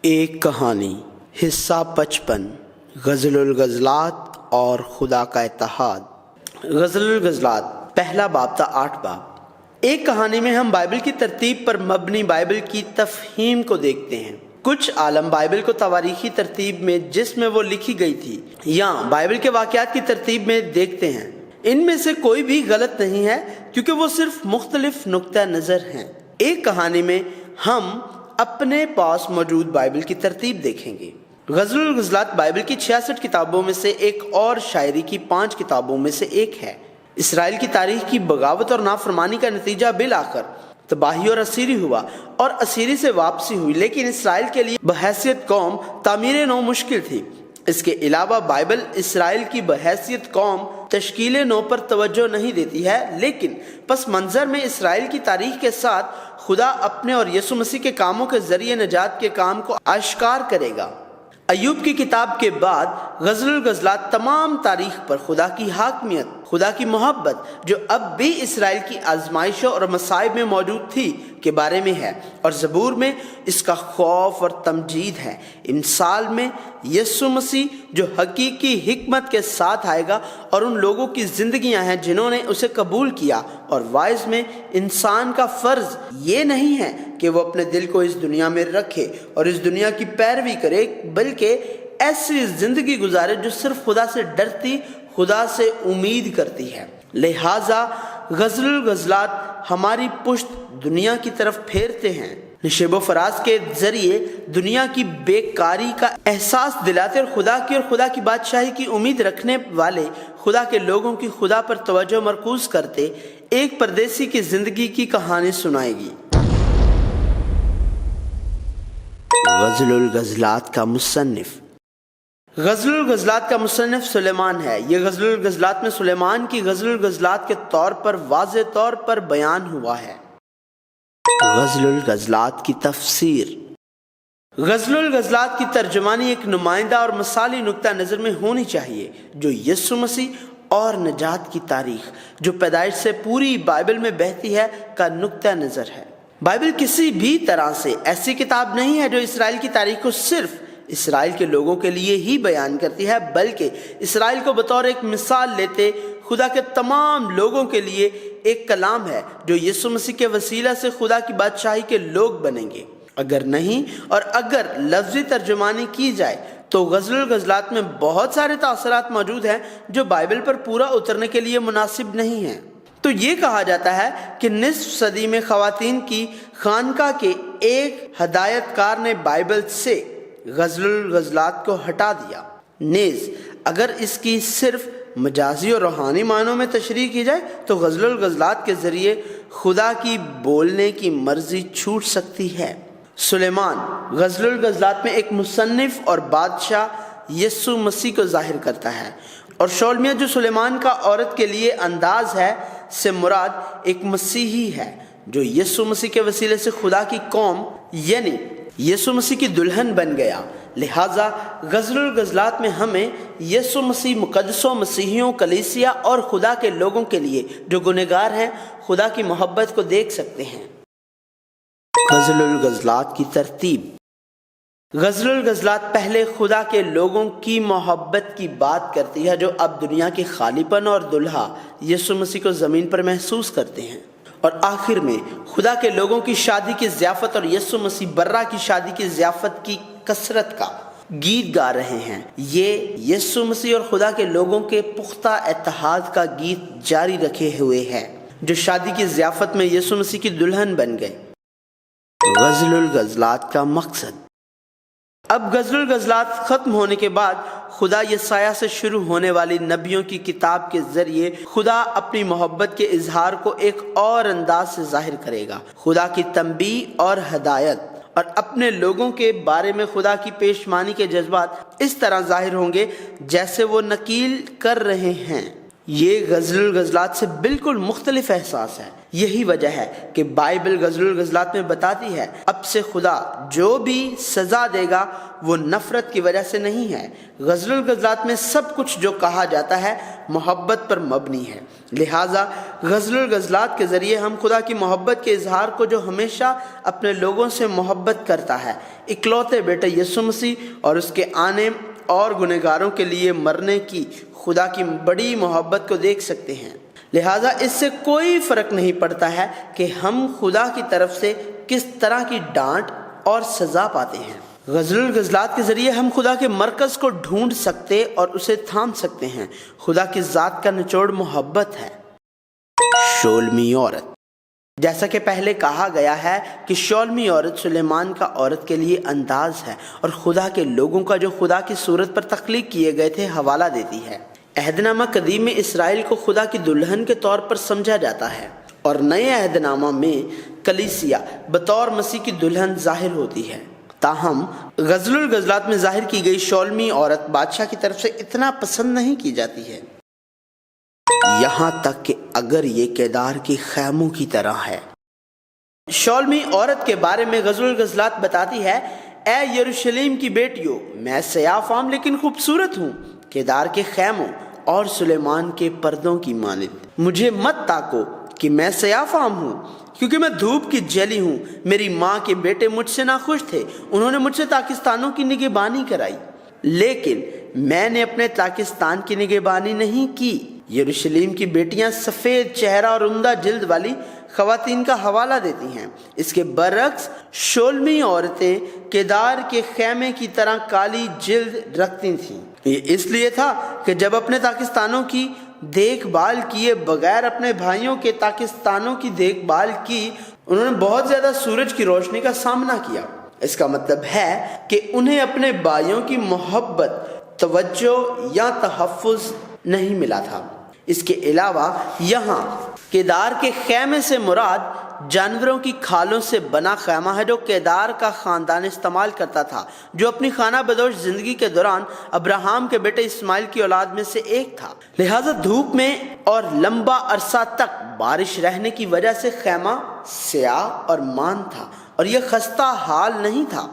ایک کہانی حصہ 55 غزل الغزلات اور خدا کا اتحاد۔ غزل الغزلات پہلا باب تھا 8 باب۔ ایک کہانی میں ہم بائبل کی ترتیب پر مبنی بائبل کی تفہیم کو دیکھتے ہیں۔ کچھ عالم بائبل کو تواریخی ترتیب میں جس میں وہ لکھی گئی تھی یا بائبل کے واقعات کی ترتیب میں دیکھتے ہیں۔ ان میں سے کوئی بھی غلط نہیں ہے کیونکہ وہ صرف مختلف نقطہ نظر ہیں۔ ایک کہانی میں ہم اپنے پاس موجود بائبل کی ترتیب دیکھیں گے۔ غزل الغزلات بائبل کی 66 کتابوں میں سے ایک اور شاعری کی 5 کتابوں میں سے ایک ہے۔ اسرائیل کی تاریخ کی بغاوت اور نافرمانی کا نتیجہ بالآخر تباہی اور اسیری ہوا اور اسیری سے واپسی ہوئی، لیکن اسرائیل کے لیے بحیثیت قوم تعمیر نو مشکل تھی۔ اس کے علاوہ بائبل اسرائیل کی بحیثیت قوم تشکیل نو پر توجہ نہیں دیتی ہے، لیکن پس منظر میں اسرائیل کی تاریخ کے ساتھ خدا اپنے اور یسوع مسیح کے کاموں کے ذریعے نجات کے کام کو آشکار کرے گا۔ ایوب کی کتاب کے بعد غزل الغزلات تمام تاریخ پر خدا کی حاکمیت، خدا کی محبت جو اب بھی اسرائیل کی آزمائشوں اور مصائب میں موجود تھی کے بارے میں ہے، اور زبور میں اس کا خوف اور تمجید ہے۔ امثال میں یسوع مسیح جو حقیقی حکمت کے ساتھ آئے گا اور ان لوگوں کی زندگیاں ہیں جنہوں نے اسے قبول کیا، اور واعظ میں انسان کا فرض یہ نہیں ہے کہ وہ اپنے دل کو اس دنیا میں رکھے اور اس دنیا کی پیروی کرے، بلکہ ایسی زندگی گزارے جو صرف خدا سے ڈرتی، خدا سے امید کرتی ہے۔ لہٰذا غزل الغزلات ہماری پشت دنیا کی طرف پھیرتے ہیں، نشیب و فراز کے ذریعے دنیا کی بیکاری کا احساس دلاتے اور خدا کی بادشاہی کی امید رکھنے والے خدا کے لوگوں کی خدا پر توجہ مرکوز کرتے ایک پردیسی کی زندگی کی کہانی سنائے گی۔ غزل الغزلات کا مصنف غزل الغزلات کا مصنف سلیمان ہے۔ یہ غزل الغزلات میں سلیمان کی غزل الغزلات کے طور پر واضح طور پر بیان ہوا ہے۔ غزل الغزلات کی تفسیر۔ غزل الغزلات کی ترجمانی ایک نمائندہ اور مثالی نقطہ نظر میں ہونی چاہیے جو یسوع مسیح اور نجات کی تاریخ جو پیدائش سے پوری بائبل میں بہتی ہے کا نقطہ نظر ہے۔ بائبل کسی بھی طرح سے ایسی کتاب نہیں ہے جو اسرائیل کی تاریخ کو صرف اسرائیل کے لوگوں کے لیے ہی بیان کرتی ہے، بلکہ اسرائیل کو بطور ایک مثال لیتے خدا کے تمام لوگوں کے لیے ایک کلام ہے جو یسوع مسیح کے وسیلہ سے خدا کی بادشاہی کے لوگ بنیں گے۔ اگر نہیں اور اگر لفظی ترجمانی کی جائے تو غزل الغزلات میں بہت سارے تاثرات موجود ہیں جو بائبل پر پورا اترنے کے لیے مناسب نہیں ہیں۔ تو یہ کہا جاتا ہے کہ نصف صدی میں خواتین کی خانقاہ کے ایک ہدایت کار نے بائبل سے غزل الغزلات کو ہٹا دیا۔ نیز اگر اس کی صرف مجازی اور روحانی معنوں میں تشریح کی جائے تو غزل الغزلات کے ذریعے خدا کی بولنے کی مرضی چھوٹ سکتی ہے۔ سلیمان غزل الغزلات میں ایک مصنف اور بادشاہ یسوع مسیح کو ظاہر کرتا ہے، اور شولمیہ جو سلیمان کا عورت کے لیے انداز ہے سے مراد ایک مسیحی ہے جو یسوع مسیح کے وسیلے سے خدا کی قوم یعنی یسوع مسیح کی دلہن بن گیا۔ لہٰذا غزل الغزلات میں ہمیں یسوع مسیح مقدسوں، مسیحیوں، کلیسیا اور خدا کے لوگوں کے لیے جو گنہگار ہیں خدا کی محبت کو دیکھ سکتے ہیں۔ غزل الغزلات کی ترتیب۔ غزل الغزلات پہلے خدا کے لوگوں کی محبت کی بات کرتی ہے جو اب دنیا کے خالیپن اور دلہا یسوع مسیح کو زمین پر محسوس کرتے ہیں، اور آخر میں خدا کے لوگوں کی شادی کی ضیافت اور یسوع مسیح برہ کی شادی کی ضیافت کی کثرت کا گیت گا رہے ہیں۔ یہ یسوع مسیح اور خدا کے لوگوں کے پختہ اتحاد کا گیت جاری رکھے ہوئے ہے جو شادی کی ضیافت میں یسوع مسیح کی دلہن بن گئے۔ غزل الغزلات کا مقصد۔ اب غزل الغزلات ختم ہونے کے بعد خدا یسایہ سے شروع ہونے والی نبیوں کی کتاب کے ذریعے خدا اپنی محبت کے اظہار کو ایک اور انداز سے ظاہر کرے گا۔ خدا کی تنبیہ اور ہدایت اور اپنے لوگوں کے بارے میں خدا کی پیشمانی کے جذبات اس طرح ظاہر ہوں گے جیسے وہ نقل کر رہے ہیں۔ یہ غزل الغزلات سے بالکل مختلف احساس ہے۔ یہی وجہ ہے کہ بائبل غزل الغزلات میں بتاتی ہے اب سے خدا جو بھی سزا دے گا وہ نفرت کی وجہ سے نہیں ہے۔ غزل الغزلات میں سب کچھ جو کہا جاتا ہے محبت پر مبنی ہے، لہٰذا غزل الغزلات کے ذریعے ہم خدا کی محبت کے اظہار کو، جو ہمیشہ اپنے لوگوں سے محبت کرتا ہے، اکلوتے بیٹے یسوع مسیح اور اس کے آنے اور گنہگاروں کے لیے مرنے کی خدا کی بڑی محبت کو دیکھ سکتے ہیں۔ لہٰذا اس سے کوئی فرق نہیں پڑتا ہے کہ ہم خدا کی طرف سے کس طرح کی ڈانٹ اور سزا پاتے ہیں۔ غزل الغزلات کے ذریعے ہم خدا کے مرکز کو ڈھونڈ سکتے اور اسے تھام سکتے ہیں۔ خدا کی ذات کا نچوڑ محبت ہے۔ شولمی عورت، جیسا کہ پہلے کہا گیا ہے کہ شولمی عورت سلیمان کا عورت کے لیے انداز ہے اور خدا کے لوگوں کا جو خدا کی صورت پر تخلیق کیے گئے تھے حوالہ دیتی ہے۔ عہد نامہ قدیم میں اسرائیل کو خدا کی دلہن کے طور پر سمجھا جاتا ہے، اور نئے عہد نامہ میں کلیسیا بطور مسیح کی دلہن ظاہر ہوتی ہے۔ تاہم غزل الغزلات میں ظاہر کی گئی شولمی عورت بادشاہ کی طرف سے اتنا پسند نہیں کی جاتی ہے، یہاں تک کہ اگر یہ کیدار کے خیموں کی طرح ہے۔ شولمی عورت کے بارے میں غزل الغزلات بتاتی ہے، اے یروشلم کی بیٹیوں، میں سیاہ فام لیکن خوبصورت ہوں، کیدار کے خیموں اور سلیمان کے پردوں کی مانند۔ مجھے مت تاکو کہ میں سیاہ فام ہوں، کیونکہ میں دھوپ کی جلی ہوں۔ میری ماں کے بیٹے مجھ سے ناخوش تھے، انہوں نے مجھ سے پاکستانوں کی نگہبانی کرائی، لیکن میں نے اپنے پاکستان کی نگہبانی نہیں کی۔ یروشلم کی بیٹیاں سفید چہرہ اور عمدہ جلد والی خواتین کا حوالہ دیتی ہیں۔ اس کے برعکس شولمی عورتیں کیدار کے خیمے کی طرح کالی جلد رکھتی تھیں۔ یہ اس لیے تھا کہ جب اپنے پاکستانوں کی دیکھ بھال کیے بغیر اپنے بھائیوں کے پاکستانوں کی دیکھ بھال کی، انہوں نے بہت زیادہ سورج کی روشنی کا سامنا کیا۔ اس کا مطلب ہے کہ انہیں اپنے بھائیوں کی محبت، توجہ یا تحفظ نہیں ملا تھا۔ اس کے علاوہ یہاں کیدار کے خیمے سے مراد جانوروں کی کھالوں سے بنا خیمہ ہے جو کیدار کا خاندان استعمال کرتا تھا، جو اپنی خانہ بدوش زندگی کے دوران ابراہیم کے بیٹے اسماعیل کی اولاد میں سے ایک تھا۔ لہٰذا دھوپ میں اور لمبا عرصہ تک بارش رہنے کی وجہ سے خیمہ سیاہ اور مان تھا، اور یہ خستہ حال نہیں تھا۔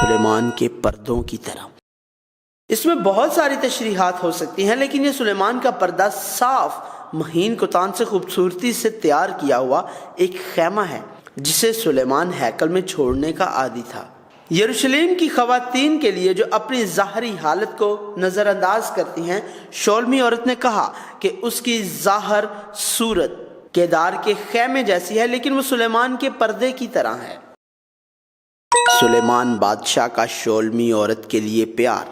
سلیمان کے پردوں کی طرح، اس میں بہت ساری تشریحات ہو سکتی ہیں، لیکن یہ سلیمان کا پردہ صاف مہین کتان سے خوبصورتی سے تیار کیا ہوا ایک خیمہ ہے جسے سلیمان ہیکل میں چھوڑنے کا عادی تھا۔ یروشلم کی خواتین کے لیے جو اپنی ظاہری حالت کو نظر انداز کرتی ہیں، شولمی عورت نے کہا کہ اس کی ظاہر صورت کیدار کے خیمے جیسی ہے، لیکن وہ سلیمان کے پردے کی طرح ہے۔ سلیمان بادشاہ کا شولمی عورت کے لیے پیار۔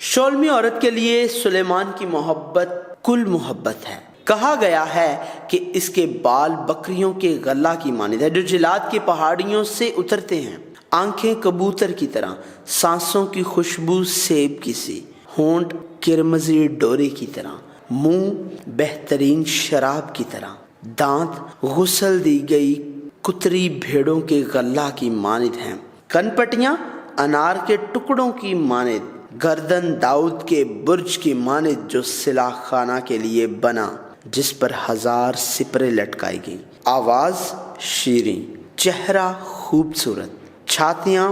شولمی عورت کے لیے سلیمان کی محبت کل محبت ہے۔ کہا گیا ہے کہ اس کے بال بکریوں کے غلہ کی مانند ہے جو جلاد کی پہاڑیوں سے اترتے ہیں، آنکھیں کبوتر کی طرح، سانسوں کی خوشبو سیب کی سی، ہونٹ کرمزی ڈورے کی طرح، منہ بہترین شراب کی طرح، دانت غسل دی گئی کتری بھیڑوں کے غلہ کی مانند ہیں، کن پٹیاں انار کے ٹکڑوں کی مانند، گردن داؤد کے برج کی مانند جو سلاح خانہ کے لیے بنا جس پر 1000 سپرے لٹکائی گئی، آواز شیریں، چہرہ خوبصورت، چھاتیاں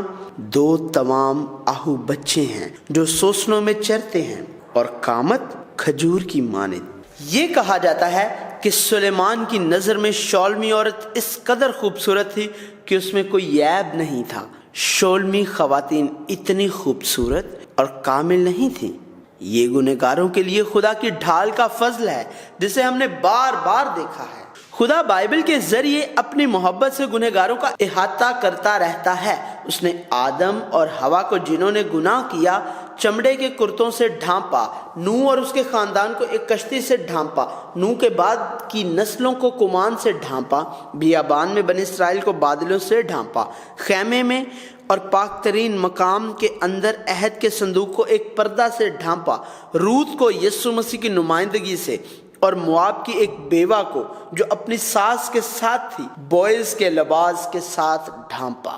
2 تمام آہو بچے ہیں جو سوسنوں میں چرتے ہیں، اور قامت کھجور کی مانند۔ یہ کہا جاتا ہے کہ سلیمان کی نظر میں شولمی عورت اس قدر خوبصورت تھی کہ اس میں کوئی عیب نہیں تھا۔ شولمی خواتین اتنی خوبصورت اور کامل نہیں تھیں۔ یہ گنہگاروں کے لیے خدا کی ڈھال کا فضل ہے جسے ہم نے بار بار دیکھا ہے۔ خدا بائبل کے ذریعے اپنی محبت سے گنہگاروں کا احاطہ کرتا رہتا ہے۔ اس نے آدم اور حوا کو، جنہوں نے گناہ کیا، چمڑے کے کرتوں سے ڈھانپا، نوح اور اس کے خاندان کو ایک کشتی سے ڈھانپا، نوح کے بعد کی نسلوں کو کمان سے ڈھانپا، بیابان میں بنی اسرائیل کو بادلوں سے ڈھانپا، خیمے میں اور پاک ترین مقام کے اندر عہد کے صندوق کو ایک پردہ سے ڈھانپا، روت کو یسوع مسیح کی نمائندگی سے، اور مواب کی ایک بیوہ کو جو اپنی ساس کے ساتھ تھی بوئز کے لباس کے ساتھ ڈھانپا،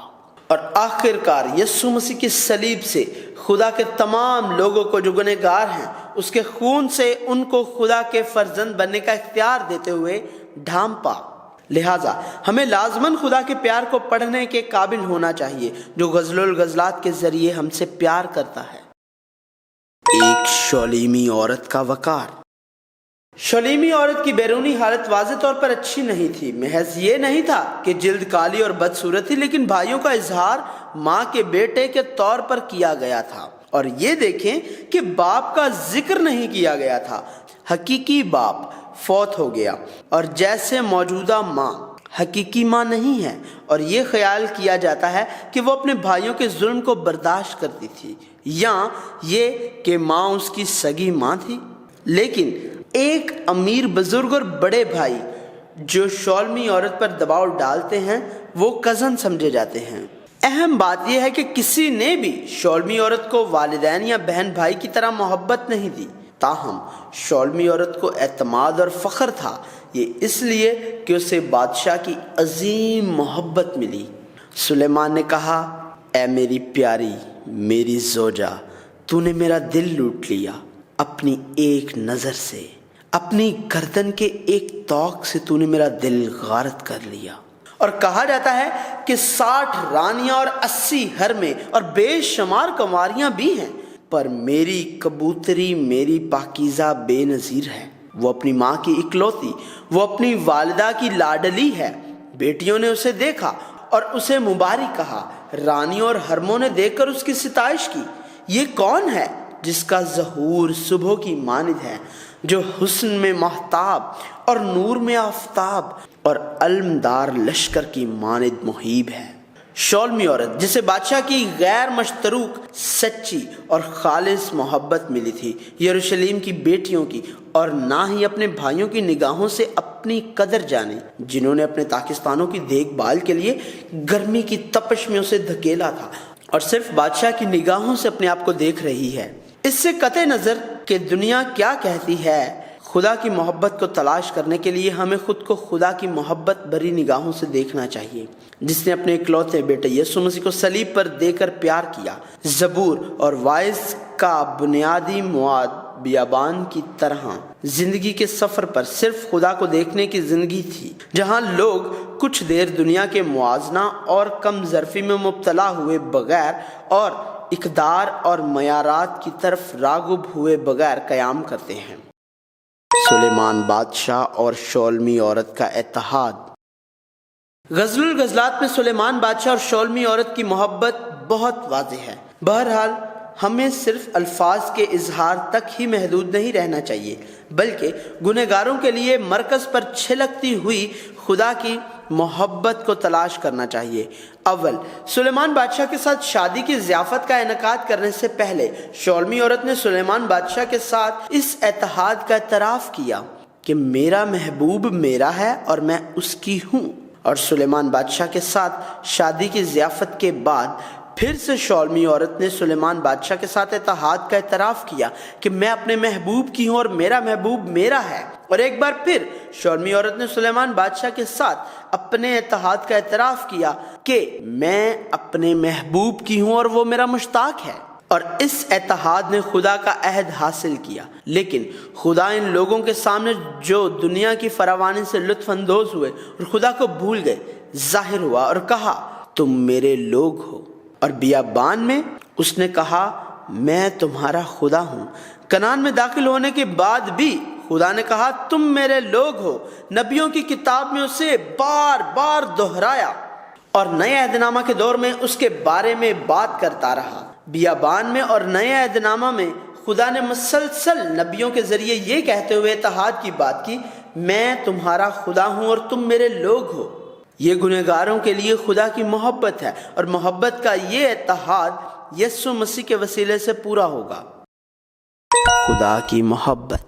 اور آخر کار یسوع مسیح کی صلیب سے خدا کے تمام لوگوں کو جو گنہگار ہیں اس کے خون سے ان کو خدا کے فرزند بننے کا اختیار دیتے ہوئے ڈھانپا۔ لہٰذا ہمیں لازماً خدا کے پیار کو پڑھنے کے قابل ہونا چاہیے جو غزل الغزلات کے ذریعے ہم سے پیار کرتا ہے۔ ایک شولیمی عورت کا وقار۔ شولیمی عورت کی بیرونی حالت واضح طور پر اچھی نہیں تھی۔ محض یہ نہیں تھا کہ جلد کالی اور بدصورت تھی، لیکن بھائیوں کا اظہار ماں کے بیٹے کے طور پر کیا گیا تھا، اور یہ دیکھیں کہ باپ کا ذکر نہیں کیا گیا تھا۔ حقیقی باپ فوت ہو گیا، اور جیسے موجودہ ماں حقیقی ماں نہیں ہے، اور یہ خیال کیا جاتا ہے کہ وہ اپنے بھائیوں کے ظلم کو برداشت کرتی تھی، یا یہ کہ ماں اس کی سگی ماں تھی۔ لیکن ایک امیر بزرگ اور بڑے بھائی جو شولمی عورت پر دباؤ ڈالتے ہیں وہ کزن سمجھے جاتے ہیں۔ اہم بات یہ ہے کہ کسی نے بھی شولمی عورت کو والدین یا بہن بھائی کی طرح محبت نہیں دی، تاہم شولمی عورت کو اعتماد اور فخر تھا، یہ اس لیے کہ اسے بادشاہ کی عظیم محبت ملی۔ سلیمان نے کہا، اے میری پیاری، میری زوجہ، تو نے میرا دل لوٹ لیا، اپنی ایک نظر سے، اپنی گردن کے ایک طوق سے تو نے میرا دل غارت کر لیا۔ اور کہا جاتا ہے کہ 60 رانیاں اور 80 حرمیں اور بے شمار کنواریاں بھی ہیں، پر میری کبوتری میری پاکیزہ بے نظیر ہے۔ وہ اپنی ماں کی اکلوتی، وہ اپنی والدہ کی لاڈلی ہے۔ بیٹیوں نے اسے دیکھا اور اسے مبارک کہا، رانیوں اور حرموں نے دیکھ کر اس کی ستائش کی۔ یہ کون ہے جس کا ظہور صبح کی مانند ہے، جو حسن میں مہتاب اور نور میں آفتاب اور علمدار لشکر کی مانند مہیب ہے؟ شولمی عورت جسے بادشاہ کی غیر مشترک، سچی اور خالص محبت ملی تھی، یروشلم کی بیٹیوں کی، اور نہ ہی اپنے بھائیوں کی نگاہوں سے اپنی قدر جانے، جنہوں نے اپنے پاکستانوں کی دیکھ بھال کے لیے گرمی کی تپش میں اسے دھکیلا تھا، اور صرف بادشاہ کی نگاہوں سے اپنے آپ کو دیکھ رہی ہے۔ اس سے قطع نظر کہ دنیا کیا کہتی ہے، خدا کی محبت کو تلاش کرنے کے لیے ہمیں خود کو خدا کی محبت بھری نگاہوں سے دیکھنا چاہیے، جس نے اپنے اکلوتے بیٹے یسوع مسیح کو صلیب پر دے کر پیار کیا۔ زبور اور وائز کا بنیادی مواد بیابان کی طرح زندگی کے سفر پر صرف خدا کو دیکھنے کی زندگی تھی، جہاں لوگ کچھ دیر دنیا کے موازنہ اور کم ظرفی میں مبتلا ہوئے بغیر اور اقدار اور معیارات کی طرف راغب ہوئے بغیر قیام کرتے ہیں۔ سلیمان بادشاہ اور شولمی عورت کا اتحاد۔ غزل الغزلات میں سلیمان بادشاہ اور شولمی عورت کی محبت بہت واضح ہے۔ بہرحال ہمیں صرف الفاظ کے اظہار تک ہی محدود نہیں رہنا چاہیے، بلکہ گنہگاروں کے لیے مرکز پر چھلکتی ہوئی خدا کی محبت کو تلاش کرنا چاہیے۔ اول، سلیمان بادشاہ کے ساتھ شادی کی ضیافت کا انعقاد کرنے سے پہلے شولمی عورت نے سلیمان بادشاہ کے ساتھ اس اتحاد کا اعتراف کیا کہ میرا محبوب میرا ہے اور میں اس کی ہوں، اور سلیمان بادشاہ کے ساتھ شادی کی ضیافت کے بعد پھر سے شولمی عورت نے سلیمان بادشاہ کے ساتھ اتحاد کا اعتراف کیا کہ میں اپنے محبوب کی ہوں اور میرا محبوب میرا ہے، اور ایک بار پھر شولمی عورت نے سلیمان بادشاہ کے ساتھ اپنے اتحاد کا اعتراف کیا کہ میں اپنے محبوب کی ہوں اور وہ میرا مشتاق ہے، اور اس اتحاد نے خدا کا عہد حاصل کیا۔ لیکن خدا ان لوگوں کے سامنے جو دنیا کی فراوانی سے لطف اندوز ہوئے اور خدا کو بھول گئے، ظاہر ہوا اور کہا، تم میرے لوگ ہو۔ اور بیابان میں اس نے کہا، میں تمہارا خدا ہوں۔ کنعان میں داخل ہونے کے بعد بھی خدا نے کہا، تم میرے لوگ ہو۔ نبیوں کی کتاب میں اسے بار بار دہرایا، اور نئے عہد نامہ کے دور میں اس کے بارے میں بات کرتا رہا۔ بیابان میں اور نئے عہد نامہ میں خدا نے مسلسل نبیوں کے ذریعے یہ کہتے ہوئے اتحاد کی بات کی، میں تمہارا خدا ہوں اور تم میرے لوگ ہو۔ یہ گنہگاروں کے لیے خدا کی محبت ہے، اور محبت کا یہ اتحاد یسوع مسیح کے وسیلے سے پورا ہوگا۔ خدا کی محبت۔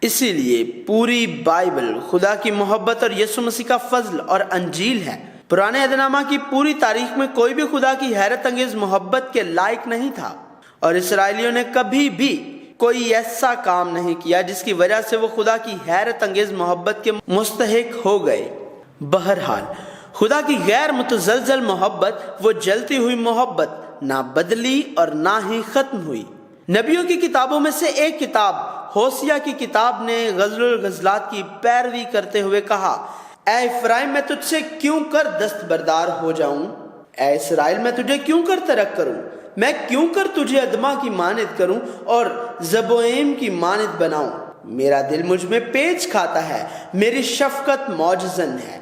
اسی لیے پوری بائبل خدا کی محبت اور یسوع مسیح کا فضل اور انجیل ہے۔ پرانے عہد نامہ کی پوری تاریخ میں کوئی بھی خدا کی حیرت انگیز محبت کے لائق نہیں تھا، اور اسرائیلیوں نے کبھی بھی کوئی ایسا کام نہیں کیا جس کی وجہ سے وہ خدا کی حیرت انگیز محبت کے مستحق ہو گئے۔ بہرحال خدا کی غیر متزلزل محبت، وہ جلتی ہوئی محبت، نہ بدلی اور نہ ہی ختم ہوئی۔ نبیوں کی کتابوں میں سے ایک کتاب ہوسیہ کی کتاب نے غزل الغزلات کی پیروی کرتے ہوئے کہا، اے افرائیم میں تجھ سے کیوں کر دستبردار ہو جاؤں، اے اسرائیل میں تجھے کیوں کر ترک کروں، میں کیوں کر تجھے ادما کی مانند کروں اور زبوئیم کی مانند بناؤں۔ میرا دل مجھ میں پیچ کھاتا ہے، میری شفقت موجزن ہے۔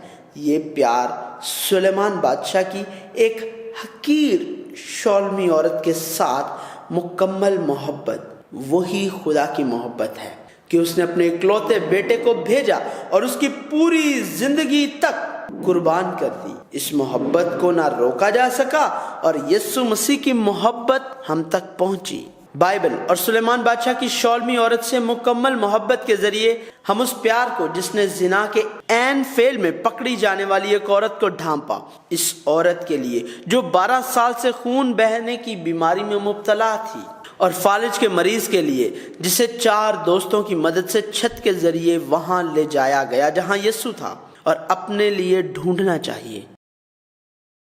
یہ پیار سلیمان بادشاہ کی ایک حقیر شولمی عورت کے ساتھ مکمل محبت، وہی خدا کی محبت ہے کہ اس نے اپنے اکلوتے بیٹے کو بھیجا اور اس کی پوری زندگی تک قربان کر دی۔ اس محبت کو نہ روکا جا سکا اور یسوع مسیح کی محبت ہم تک پہنچی۔ بائبل اور سلیمان بادشاہ کی شولمی عورت سے مکمل محبت کے ذریعے ہم اس پیار کو جس نے زنا کے عین فعل میں پکڑی جانے والی ایک عورت کو ڈھانپا، اس عورت کے لیے جو 12 سال سے خون بہنے کی بیماری میں مبتلا تھی، اور فالج کے مریض کے لیے جسے 4 دوستوں کی مدد سے چھت کے ذریعے وہاں لے جایا گیا جہاں یسوع تھا، اور اپنے لیے ڈھونڈنا چاہیے۔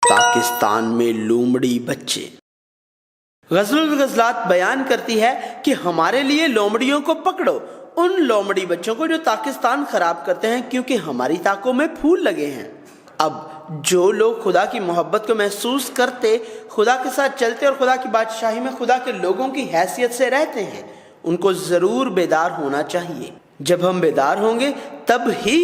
پاکستان میں لومڑی بچے۔ غزل الغزلات بیان کرتی ہے کہ ہمارے لیے لومڑیوں کو پکڑو، ان لومڑی بچوں کو جو پاکستان خراب کرتے ہیں، کیونکہ ہماری طاقوں میں پھول لگے ہیں۔ اب جو لوگ خدا کی محبت کو محسوس کرتے، خدا کے ساتھ چلتے اور خدا کی بادشاہی میں خدا کے لوگوں کی حیثیت سے رہتے ہیں، ان کو ضرور بیدار ہونا چاہیے۔ جب ہم بیدار ہوں گے تب ہی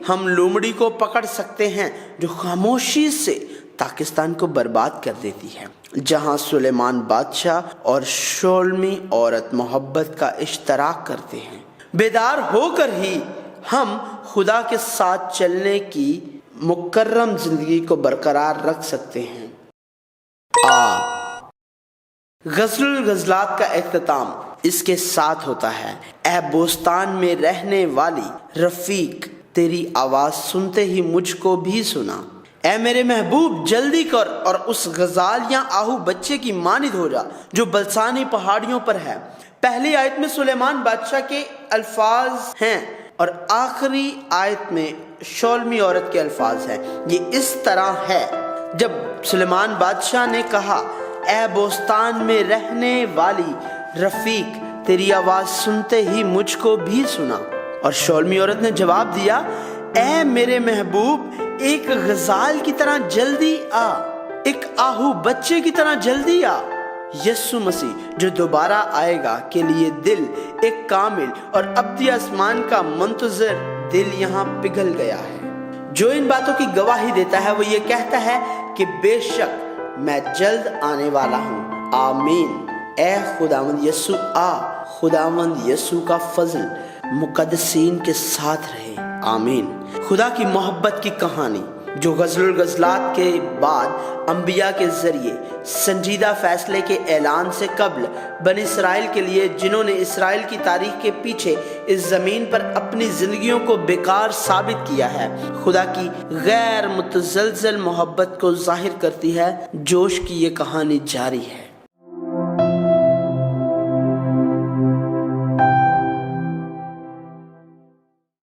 ہم لومڑی کو پکڑ سکتے ہیں جو خاموشی سے پاکستان کو برباد کر دیتی ہے، جہاں سلیمان بادشاہ اور شولمی عورت محبت کا اشتراک کرتے ہیں۔ بیدار ہو کر ہی ہم خدا کے ساتھ چلنے کی مکرم زندگی کو برقرار رکھ سکتے ہیں۔ غزل الغزلات کا اختتام اس کے ساتھ ہوتا ہے، اے بوستان میں رہنے والی رفیق، تیری آواز سنتے ہی مجھ کو بھی سنا۔ اے میرے محبوب جلدی کر اور اس غزال یا آہو بچے کی مانند ہو جا جو بلسانی پہاڑیوں پر ہے۔ پہلی آیت میں سلیمان بادشاہ کے الفاظ ہیں اور آخری آیت میں شولمی عورت کے الفاظ ہیں۔ یہ اس طرح ہے، جب سلیمان بادشاہ نے کہا، اے بوستان میں رہنے والی رفیق، تیری آواز سنتے ہی مجھ کو بھی سنا، اور شولمی عورت نے جواب دیا، اے میرے محبوب ایک غزال کی طرح جلدی آ، ایک آہو بچے کی طرح جلدی آ۔ یسوع مسیح جو دوبارہ آئے گا کے لیے دل ایک کامل اور ابدی آسمان کا منتظر دل یہاں پگھل گیا ہے، جو ان باتوں کی گواہی دیتا ہے۔ وہ یہ کہتا ہے کہ بے شک میں جلد آنے والا ہوں۔ آمین۔ اے خداوند یسوع آ، خداوند یسوع کا فضل مقدسین کے ساتھ رہے۔ آمین۔ خدا کی محبت کی کہانی جو غزل الغزلات کے بعد انبیاء کے ذریعے سنجیدہ فیصلے کے اعلان سے قبل بنی اسرائیل کے لیے، جنہوں نے اسرائیل کی تاریخ کے پیچھے اس زمین پر اپنی زندگیوں کو بیکار ثابت کیا ہے، خدا کی غیر متزلزل محبت کو ظاہر کرتی ہے۔ جوش کی یہ کہانی جاری ہے۔